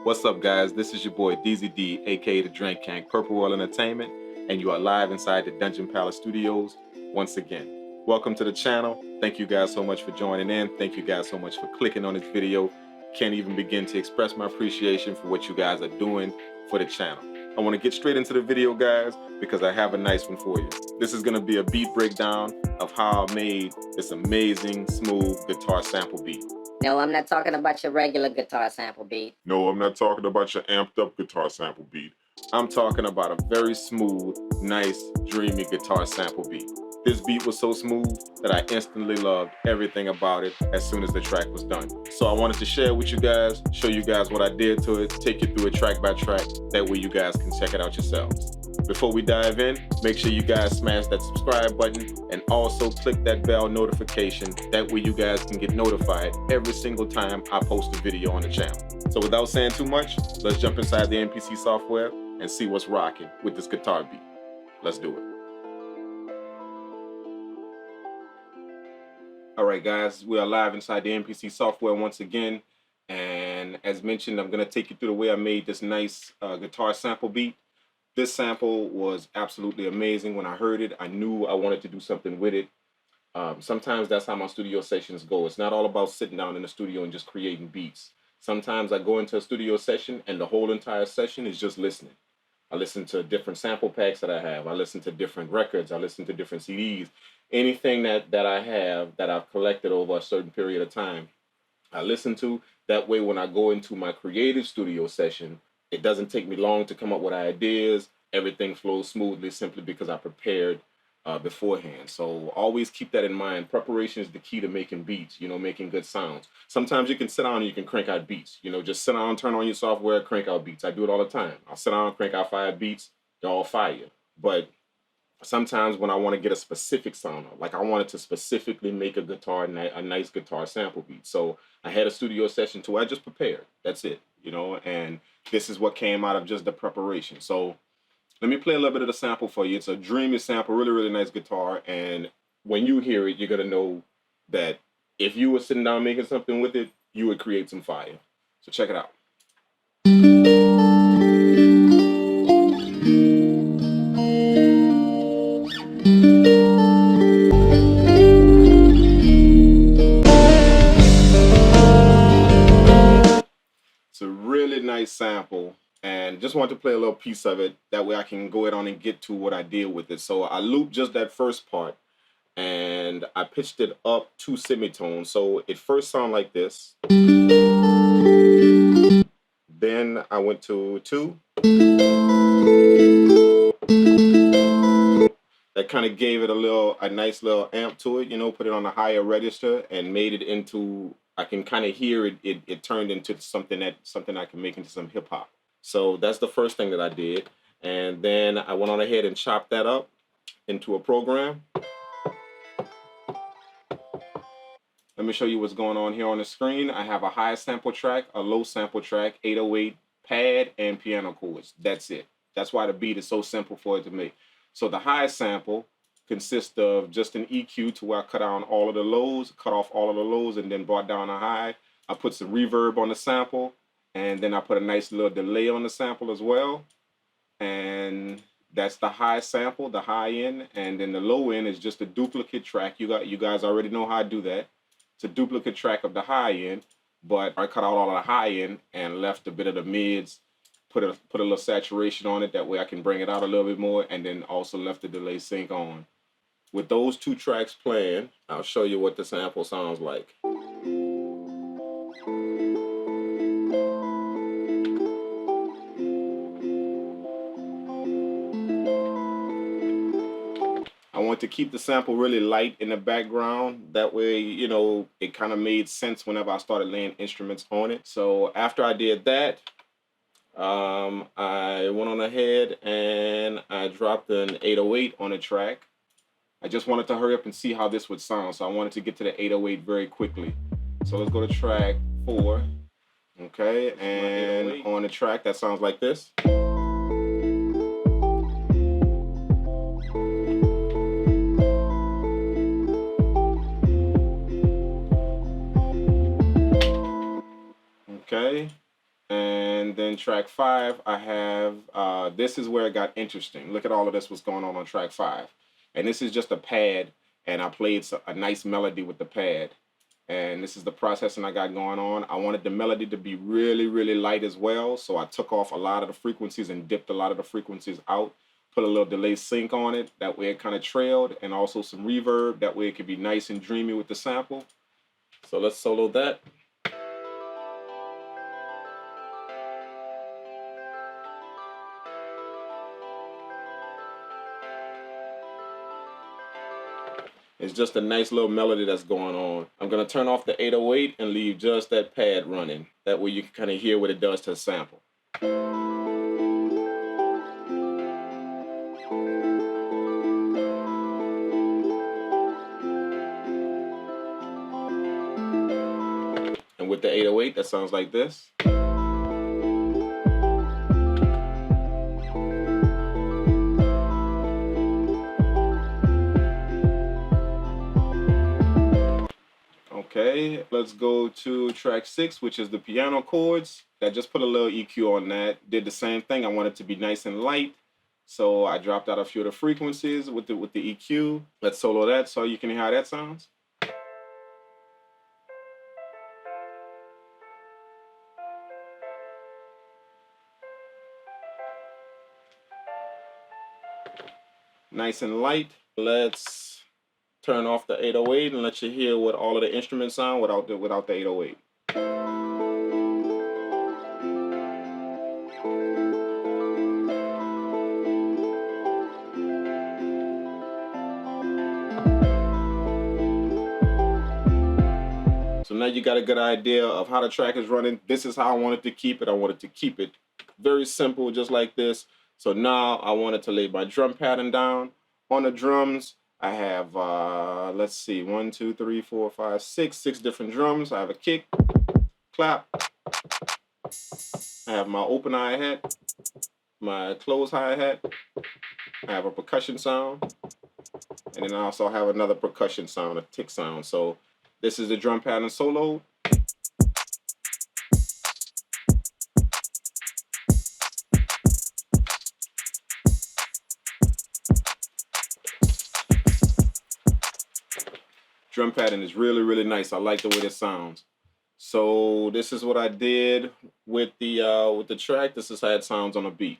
What's up, guys? This is your boy DZD, aka the Drank Kang, Purple World Entertainment, and you are live inside the Dungeon Palace Studios once again. Welcome to the channel. Thank you guys so much for joining in. Thank you guys so much for clicking on this video. Can't even begin to express my appreciation for what you guys are doing for the channel. I want to get straight into the video, guys, because I have a nice one for you. This is going to be a beat breakdown of how I made this amazing, smooth guitar sample beat. No, I'm not talking about your regular guitar sample beat. No, I'm not talking about your amped up guitar sample beat. I'm talking about a very smooth, nice, dreamy guitar sample beat. This beat was so smooth that I instantly loved everything about it as soon as the track was done. So I wanted to share with you guys, show you guys what I did to it, take you through it track by track. That way you guys can check it out yourselves. Before we dive in, make sure you guys smash that subscribe button and also click that bell notification. That way you guys can get notified every single time I post a video on the channel. So without saying too much, let's jump inside the MPC software and see what's rocking with this guitar beat. Let's do it. All right, guys, we are live inside the MPC software once again. And as mentioned, I'm gonna take you through the way I made this nice guitar sample beat. This sample was absolutely amazing. When I heard it, I knew I wanted to do something with it. Sometimes that's how my studio sessions go. It's not all about sitting down in the studio and just creating beats. Sometimes I go into a studio session and the whole entire session is just listening. I listen to different sample packs that I have. I listen to different records. I listen to different CDs. Anything that I have that I've collected over a certain period of time, I listen to. That way when I go into my creative studio session, it doesn't take me long to come up with ideas. Everything flows smoothly simply because I prepared beforehand. So always keep that in mind. Preparation is the key to making beats, making good sounds. Sometimes you can sit down and you can crank out beats. Just sit down, turn on your software, crank out beats. I do it all the time. I'll sit down, crank out 5 beats, they're all fire. But sometimes when I want to get a specific sound, like I wanted to specifically make a nice guitar sample beat. So I had a studio session to where I just prepared. That's it, and this is what came out of just the preparation. So let me play a little bit of the sample for you. It's a dreamy sample, really, really nice guitar. And when you hear it, you're going to know that if you were sitting down making something with it, you would create some fire. So check it out. It's a really nice sample. And just want to play a little piece of it. That way I can go ahead on and get to what I did with it. So I looped just that first part and I pitched it up 2 semitones. So it first sounded like this. Then I went to 2. That kind of gave it a nice little amp to it, put it on a higher register and made it into, I can kind of hear it turned into something I can make into some hip hop. So that's the first thing that I did. And then I went on ahead and chopped that up into a program. Let me show you what's going on here on the screen. I have a high sample track, a low sample track, 808 pad, and piano chords. That's it. That's why the beat is so simple for it to make. So the high sample consists of just an EQ to where I cut down all of the lows, cut off all of the lows, and then brought down a high. I put some reverb on the sample. And then I put a nice little delay on the sample as well. And that's the high sample, the high end. And then the low end is just a duplicate track. You guys already know how I do that. It's a duplicate track of the high end, but I cut out all of the high end and left a bit of the mids, put a little saturation on it. That way I can bring it out a little bit more, and then also left the delay sync on. With those 2 tracks playing, I'll show you what the sample sounds like. I want to keep the sample really light in the background. That way, it kind of made sense whenever I started laying instruments on it. So after I did that, I went on ahead and I dropped an 808 on the track. I just wanted to hurry up and see how this would sound. So I wanted to get to the 808 very quickly. So let's go to track 4. Okay, and on the track that sounds like this. Okay, and And then track 5, I have, this is where it got interesting. Look at all of this what's going on track 5. And this is just a pad, and I played a nice melody with the pad. And this is the processing I got going on. I wanted the melody to be really, really light as well. So I took off a lot of the frequencies and dipped a lot of the frequencies out. Put a little delay sync on it. That way it kind of trailed, and also some reverb. That way it could be nice and dreamy with the sample. So let's solo that. It's just a nice little melody that's going on. I'm gonna turn off the 808 and leave just that pad running. That way you can kind of hear what it does to the sample. And with the 808, that sounds like this. Okay, let's go to track 6, which is the piano chords. I just put a little EQ on that. Did the same thing. I want it to be nice and light, so I dropped out a few of the frequencies with the EQ. Let's solo that so you can hear how that sounds. Nice and light. Let's turn off the 808 and let you hear what all of the instruments sound without the 808. So now you got a good idea of how the track is running. This is how I wanted to keep it. I wanted to keep it very simple, just like this. So now I wanted to lay my drum pattern down. On the drums, I have, let's see, 1, 2, 3, 4, 5, 6 different drums. I have a kick, clap. I have my open hi-hat, my close hi-hat. I have a percussion sound. And then I also have another percussion sound, a tick sound. So this is the drum pattern solo. Drum pattern is really, really nice. I like the way this sounds. So this is what I did with the track. This is how it sounds on a beat.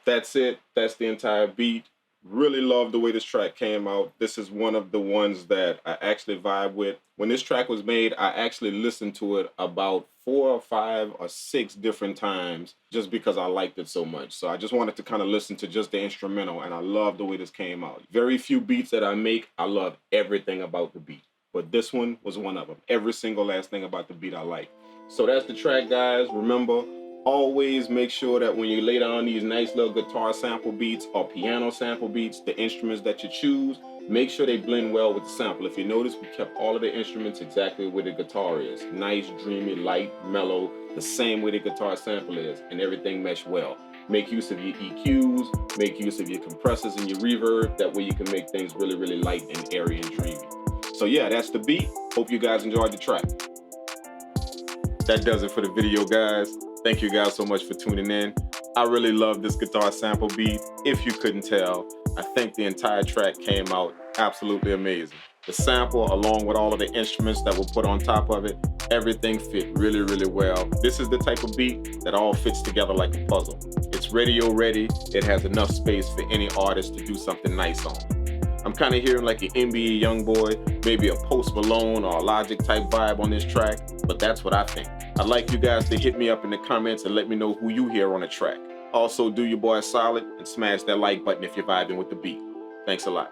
That's it. That's the entire beat. Really love the way this track came out. This is one of the ones that I actually vibe with. When this track was made, I actually listened to it about 4 or 5 or 6 different times just because I liked it so much. So I just wanted to kind of listen to just the instrumental, and I love the way this came out. Very few beats that I make, I love everything about the beat. But this one was one of them. Every single last thing about the beat I like. So that's the track, guys. Remember, always make sure that when you lay down these nice little guitar sample beats or piano sample beats, the instruments that you choose, make sure they blend well with the sample. If you notice, we kept all of the instruments exactly where the guitar is. Nice, dreamy, light, mellow, the same way the guitar sample is, and everything meshed well. Make use of your EQs, make use of your compressors and your reverb. That way you can make things really, really light and airy and dreamy. So yeah, that's the beat. Hope you guys enjoyed the track. That does it for the video, guys. Thank you guys so much for tuning in. I really love this guitar sample beat. If you couldn't tell, I think the entire track came out absolutely amazing. The sample, along with all of the instruments that were put on top of it, everything fit really, really well. This is the type of beat that all fits together like a puzzle. It's radio ready. It has enough space for any artist to do something nice on. I'm kind of hearing like an NBA Youngboy, maybe a Post Malone or a Logic type vibe on this track, but that's what I think. I'd like you guys to hit me up in the comments and let me know who you hear on the track. Also, do your boy a solid and smash that like button if you're vibing with the beat. Thanks a lot.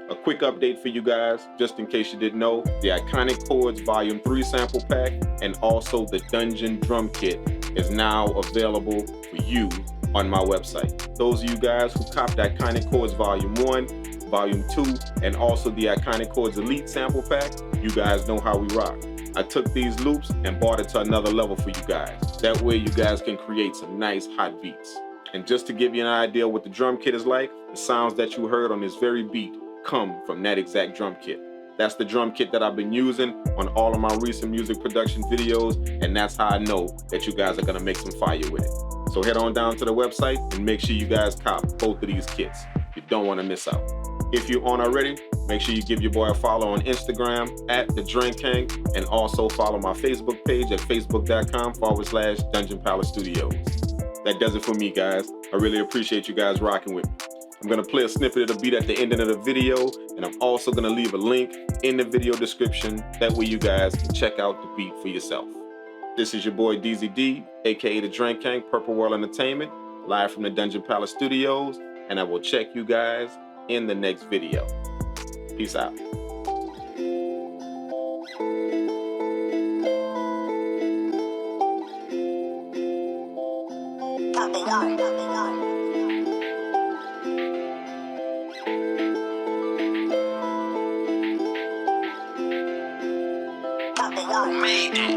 A quick update for you guys, just in case you didn't know, the Iconic Chords Volume 3 sample pack and also the Dungeon Drum Kit is now available for you on my website. Those of you guys who copped Iconic Chords Volume 1, Volume 2, and also the Iconic Chords Elite sample pack, you guys know how we rock. I took these loops and brought it to another level for you guys. That way you guys can create some nice hot beats. And just to give you an idea what the drum kit is like, the sounds that you heard on this very beat come from that exact drum kit. That's the drum kit that I've been using on all of my recent music production videos, and that's how I know that you guys are gonna make some fire with it. So head on down to the website and make sure you guys cop both of these kits. You don't wanna miss out. If you aren't already, make sure you give your boy a follow on Instagram at the Drank Kang, and also follow my Facebook page at facebook.com/Dungeon Palace Studios. That does it for me, guys. I really appreciate you guys rocking with me. I'm gonna play a snippet of the beat at the end of the video, and I'm also gonna leave a link in the video description. That way you guys can check out the beat for yourself. This is your boy DZD, aka the Drank Kang, Purple World Entertainment, live from the Dungeon Palace Studios, and I will check you guys in the next video. Peace out. Made it.